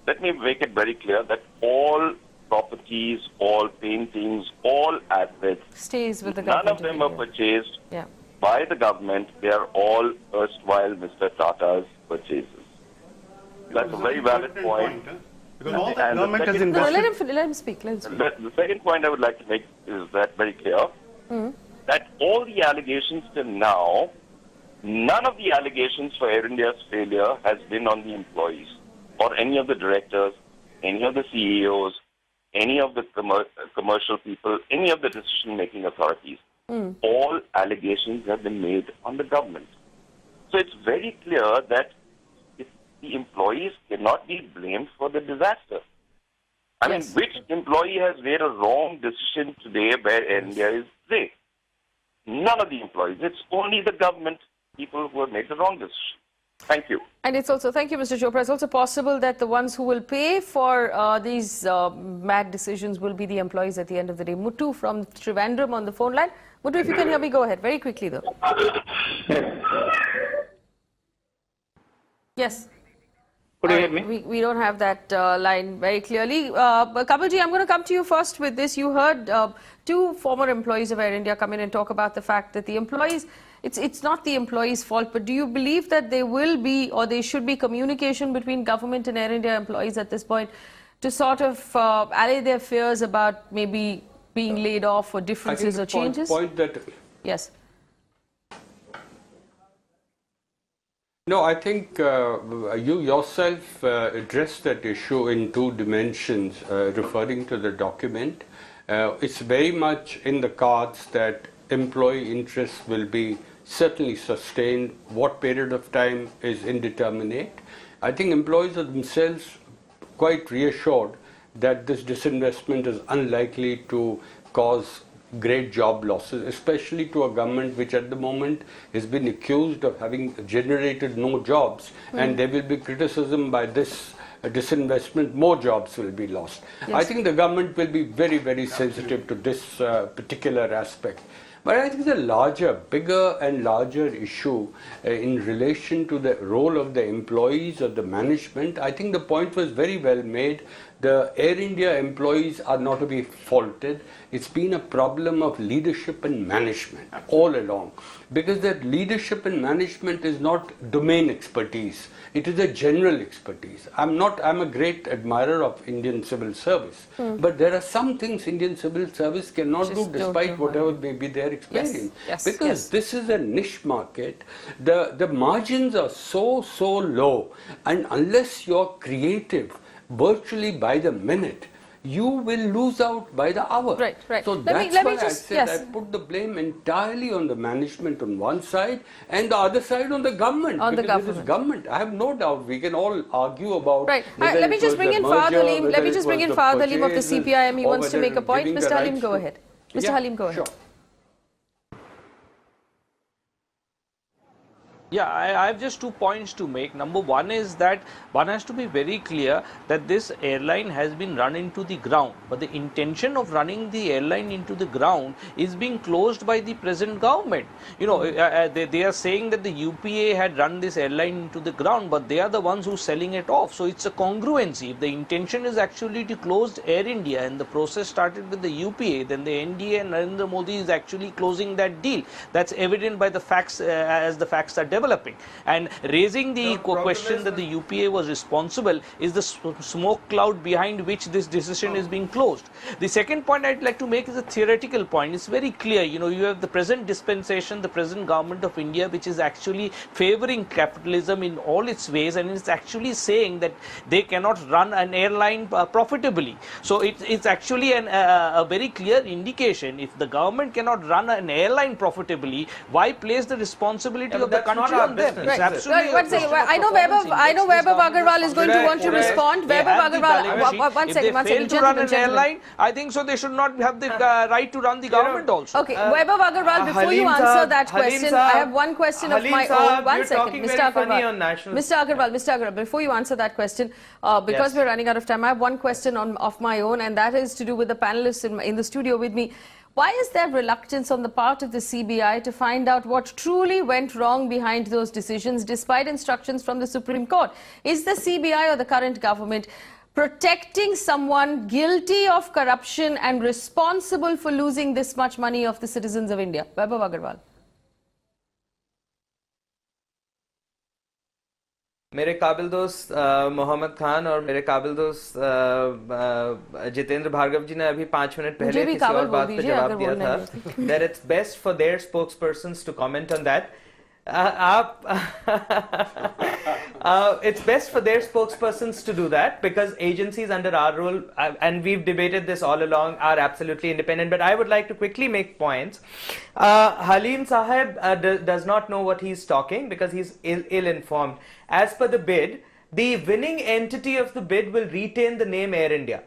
S16: Let me make it very clear that all properties, all paintings, all assets,
S6: stays with the
S16: none
S6: government.
S16: of them are purchased
S6: Yeah.
S16: by the government. They are all erstwhile Mr. Tata's purchases. That's a very valid point.
S7: Because all the
S16: And the
S7: government has
S16: second-
S7: invested.
S6: Let him speak.
S16: The second point I would like to make is that very clear, that all the allegations till now, none of the allegations for Air India's failure has been on the employees or any of the directors, any of the CEOs, any of the commercial people, any of the decision-making authorities. All allegations have been made on the government. So it's very clear that the employees cannot be blamed for the disaster. I mean, which employee has made a wrong decision today where Air India is today? None of the employees. It's only the government people who have made the wrong decision. Thank you.
S6: And it's also, thank you, Mr. Chopra. It's also possible that the ones who will pay for these mad decisions will be the employees at the end of the day. Muttu from Trivandrum on the phone line. Muttu, if you can hear me, go ahead. Very quickly, though. Yes.
S17: Could you hear me?
S6: We don't have that line very clearly. Kapilji, I'm going to come to you first with this. You heard two former employees of Air India come in and talk about the fact that the employees, it's not the employees' fault, but do you believe that there will be, or there should be, communication between government and Air India employees at this point to sort of allay their fears about maybe being laid off or differences or changes? Yes.
S13: No, I think you yourself addressed that issue in 2 dimensions, referring to the document. It's very much in the cards that employee interests will be certainly sustained. What period of time is indeterminate. I think employees are themselves quite reassured that this disinvestment is unlikely to cause great job losses, especially to a government which at the moment has been accused of having generated no jobs, and there will be criticism by this disinvestment, more jobs will be lost.
S6: Yes.
S13: I think the government will be very, very sensitive to this particular aspect. But I think the bigger and larger issue in relation to the role of the employees or the management, I think the point was very well made. The Air India employees are not to be faulted. It's been a problem of leadership and management all along. Because that leadership and management is not domain expertise. It is a general expertise. I'm a great admirer of Indian civil service. But there are some things Indian civil service cannot do despite whatever may be their experience. Because this is a niche market. The margins are so low. And unless you're creative, virtually by the minute, you will lose out by the hour.
S6: Right.
S13: So that's why I said I put the blame entirely on the management on one side and the other side on the government. It is government. I have no doubt we can all argue about.
S6: Right. Let me just bring in Fahad Halim. Let me just bring in Fahad Halim of the CPIM. He wants to make a point. Mr. Halim, go ahead. Mr. Halim, go ahead.
S9: Yeah, I have just 2 points to make. Number one is that one has to be very clear that this airline has been run into the ground. But the intention of running the airline into the ground is being closed by the present government. You know, they are saying that the UPA had run this airline into the ground, but they are the ones who are selling it off. So it's a congruency. If the intention is actually to close Air India and the process started with the UPA, then the NDA and Narendra Modi is actually closing that deal. That's evident by the facts as the facts are developing, and raising the question that the UPA was responsible is the smoke cloud behind which this decision is being closed. The second point I'd like to make is a theoretical point. It's very clear, you know, you have the present dispensation, the present government of India, which is actually favoring capitalism in all its ways, and it's actually saying that they cannot run an airline profitably. So it's actually a very clear indication. If the government cannot run an airline profitably, why place the responsibility of the country on them? It's absolutely
S6: one second. I know Vaibhav Agarwal is going to want to respond. Vaibhav Agarwal, one second.
S9: If they fail to run an airline, I think so they should not have the right to run the government also.
S6: Okay, Vaibhav Agarwal, before you answer that question, I have one question of my own. One second, Mr. Agarwal, before you answer that question, because we're running out of time, I have one question of my own, and that is to do with the panelists in the studio with me. Why is there reluctance on the part of the CBI to find out what truly went wrong behind those decisions, despite instructions from the Supreme Court? Is the CBI or the current government protecting someone guilty of corruption and responsible for losing this much money of the citizens of India? Vaibhav Agarwal.
S10: मेरे काबिल दोस्त मोहम्मद खान और मेरे काबिल दोस्त जितेंद्र भार्गव जी ने अभी 5 minute पहले किसी और बात पे जवाब दिया था that it's best for their spokespersons to comment on that. It's best for their spokespersons to do that because agencies under our rule, and we've debated this all along, are absolutely independent. But I would like to quickly make points. Halim Sahib does not know what he's talking because he's ill-informed. As per the bid, the winning entity of the bid will retain the name Air India.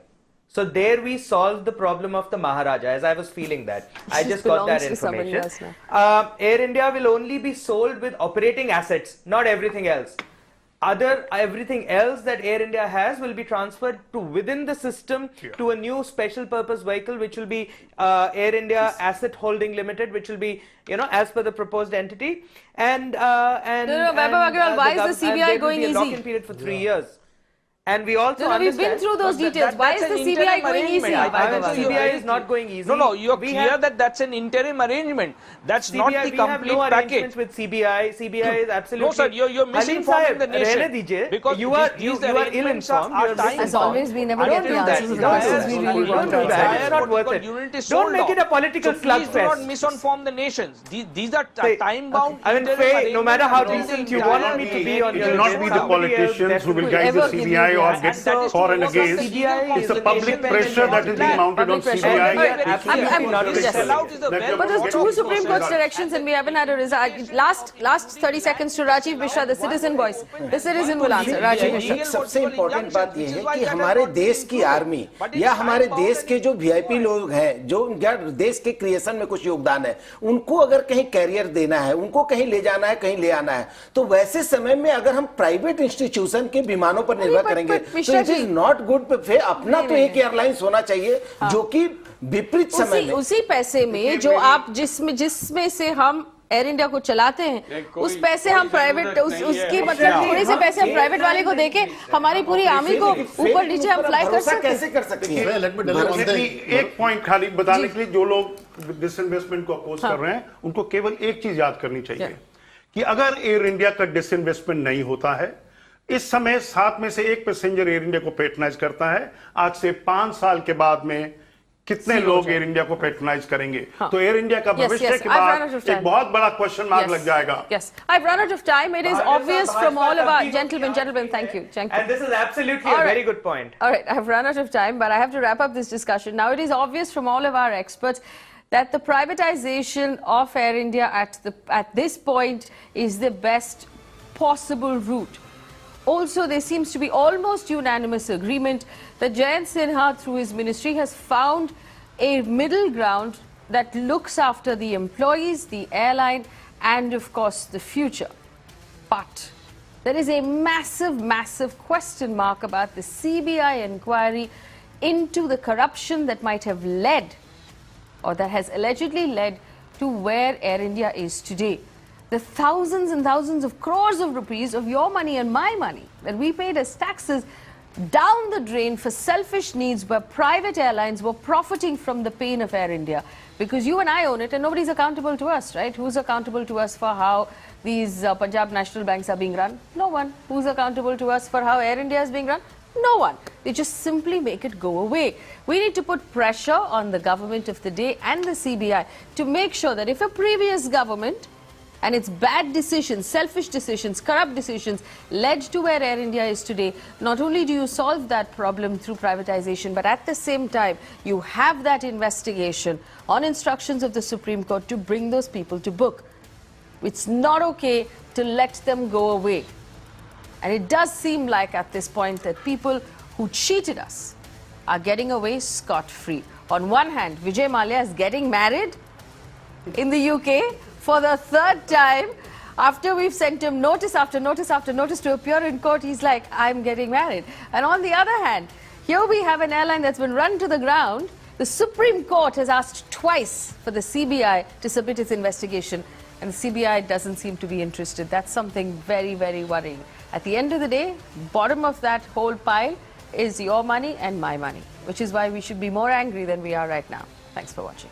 S10: So there we solved the problem of the Maharaja, as I was feeling that. I just got that information. Air India will only be sold with operating assets, not everything else. Everything else that Air India has will be transferred to within the system to a new special purpose vehicle, which will be Air India Asset Holding Limited, which will be, you know, as per the proposed entity. And
S6: Vaibhav Agarwal, why is the CBI going easy?
S10: Lock-in period for 3 years. And we also
S6: we've been through those details. Why is the CBI going easy?
S10: The CBI is not going easy.
S9: No, you're clear that that's an interim arrangement. That's not the complete package.
S10: With CBI. CBI is absolutely...
S9: No, sir, you're misinforming the nation.
S10: Because you are ill-informed.
S6: As always, we never get the answers to the questions we really want to answer.
S10: It's not worth it. Don't make it a political slugfest.
S9: Please do not misinform the nations. These are time-bound.
S10: I mean, Faye, no matter how decent you want me to be on your...
S7: It will not be the politicians who will guide the CBI or get for and against. It's a public pressure that is being mounted on CBI.
S6: But there's 2 Supreme Court's directions and we haven't had a result. Last 30 seconds to Rajiv Mishra, the citizen voice. The citizen will answer. Rajiv Mishra.
S14: सबसे important बात यह है कि हमारे देश की army या हमारे देश के जो वीआईपी लोग हैं, जो देश के क्रिएशन में कुछ योगदान है, उनको अगर कहीं कैरियर देना है, उनको कहीं ले जाना है, कहीं ले आना है, तो वैसे समय में अगर हम प्राइवेट इंस्टीट्यूशन के विमानों पर निर्भर करेंगे करेंगे। तो इट इज नॉट गुड। अपना तो एक एयरलाइंस होना चाहिए जो कि विपरीत समय में
S6: उसी पैसे में जो आप जिसमें से हम एयर इंडिया को चलाते हैं, उस पैसे हम प्राइवेट उसकी मतलब थोड़े से पैसे हम प्राइवेट वाले को देके हमारी पूरी आर्मी को ऊपर नीचे हम फ्लाई कर सकते हैं।
S14: कैसे कर सकते हैं?
S7: एक पॉइंट खाली बताने के लिए, जो लोग डिसइन्वेस्टमेंट को अपोज कर रहे हैं उनको केवल एक चीज याद करनी चाहिए कि अगर एयर इंडिया का डिसइन्वेस्टमेंट नहीं होता है, इस समय 7 में से 1 पैसेंजर एयर इंडिया को पैट्रोनाइज करता है, आज से 5 साल के बाद में कितने लोग एयर इंडिया को पैट्रोनाइज करेंगे? तो एयर इंडिया का भविष्य के बाद एक बहुत बड़ा क्वेश्चन मार्क लग जाएगा।
S6: Yes, I've run out of time. It is obvious from all of our gentlemen, thank you.
S10: And this is absolutely a very good point.
S6: All right, I've run out of time, but I have to wrap up this discussion. Now, it is obvious from all of our experts that the privatization of Air India at this point is the best possible route. Also, there seems to be almost unanimous agreement that Jayant Sinha, through his ministry, has found a middle ground that looks after the employees, the airline, and of course the future. But there is a massive, massive question mark about the CBI inquiry into the corruption that might have led, or that has allegedly led, to where Air India is today. The thousands and thousands of crores of rupees of your money and my money that we paid as taxes down the drain for selfish needs, where private airlines were profiting from the pain of Air India. Because you and I own it and nobody's accountable to us, right? Who's accountable to us for how these Punjab National Banks are being run? No one. Who's accountable to us for how Air India is being run? No one. They just simply make it go away. We need to put pressure on the government of the day and the CBI to make sure that if a previous government and its bad decisions, selfish decisions, corrupt decisions led to where Air India is today, not only do you solve that problem through privatization, but at the same time, you have that investigation on instructions of the Supreme Court to bring those people to book. It's not okay to let them go away. And it does seem like at this point that people who cheated us are getting away scot-free. On one hand, Vijay Mallya is getting married in the UK for the 3rd time. After we've sent him notice after notice after notice to appear in court, he's like, I'm getting married. And on the other hand, here we have an airline that's been run to the ground. The Supreme Court has asked twice for the CBI to submit its investigation, and the CBI doesn't seem to be interested. That's something very, very worrying. At the end of the day, bottom of that whole pile is your money and my money, which is why we should be more angry than we are right now. Thanks for watching.